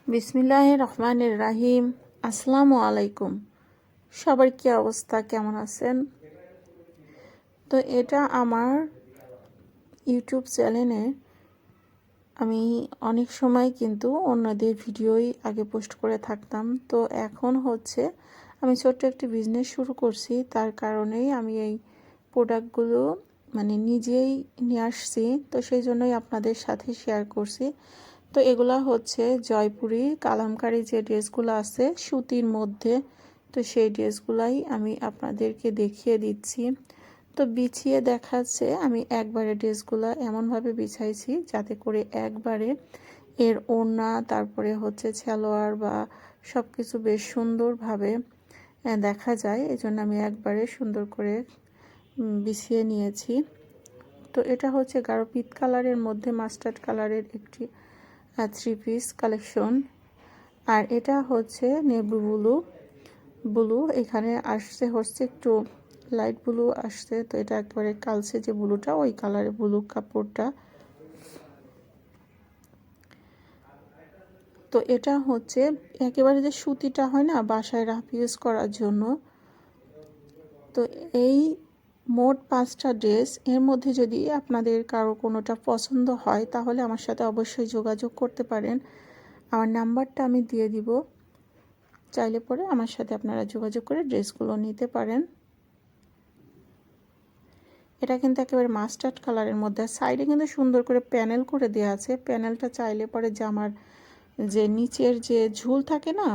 বিসমিল্লাহির রহমানির রাহিম। আসসালামু আলাইকুম। সবার কি অবস্থা, কেমন আছেন? তো এটা আমার ইউটিউব চ্যানেলে আমি অনেক সময় কিন্তু অন্যদের ভিডিওই আগে পোস্ট করে থাকতাম। তো এখন হচ্ছে আমি ছোট্ট একটি বিজনেস শুরু করছি, তার কারণেই আমি এই প্রোডাক্টগুলো নিজেই নিয়ে আসছি। তো সেই জন্যই আপনাদের সাথে শেয়ার করছি। তো এগুলা হচ্ছে জয়পুরি কালামকারী যে ড্রেসগুলো আছে সুতির মধ্যে, তো সেই ড্রেসগুলাই আমি আপনাদেরকে দেখিয়ে দিচ্ছি। তো বিছিয়ে দেখাচ্ছে আমি একবারে ড্রেসগুলো এমনভাবে বিছাইছি যাতে করে একবারে এর ওড়না, তারপরে হচ্ছে সালোয়ার বা সব কিছু বেশ সুন্দরভাবে দেখা যায়। এজন্য আমি একবারে সুন্দর করে বিছিয়ে নিয়েছি। তো এটা হচ্ছে গাঢ় পিত কালারের মধ্যে মাস্টার্ড কালারের একটি 3 পিস কালেকশন। আর এটা হচ্ছে নেভি ব্লু, এখানে আসছে হচ্ছে একটু লাইট ব্লু আসছে। তো এটা একেবারে কালসে যে ব্লুটা, ওই কালারের ব্লু কাপড়টা। তো এটা হচ্ছে একেবারে যে সুতিটা হয় না বাসায় রাফ ইউজ করার জন্য। তো এই মোট 5টা ড্রেস, এর মধ্যে যদি আপনাদের কারো কোনোটা পছন্দ হয় তাহলে আমার সাথে অবশ্যই যোগাযোগ করতে পারেন। আমার নাম্বারটা আমি দিয়ে দিব, চাইলে পরে আমার সাথে আপনারা যোগাযোগ করে ড্রেসগুলো নিতে পারেন। এটা কিন্তু একেবারে মাস্টার্ড কালারের মধ্যে, সাইডে কিন্তু সুন্দর করে প্যানেল করে দেওয়া আছে। প্যানেলটা চাইলে পরে জামার যে নিচের যে ঝুল থাকে না,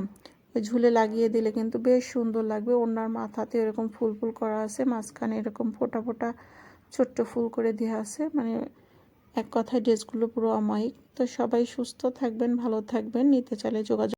ওই ঝুলে লাগিয়ে দিলে কিন্তু বেশ সুন্দর লাগবে। ওনার মাথাতে এরকম ফুল ফুল করা আছে, মাঝখানে এরকম ফোটা ফোটা ছোট্ট ফুল করে দেওয়া আছে। এক কথায় ড্রেসগুলো পুরো অমায়িক। তো সবাই সুস্থ থাকবেন, ভালো থাকবেন, নিতে চাইলে যোগাযোগ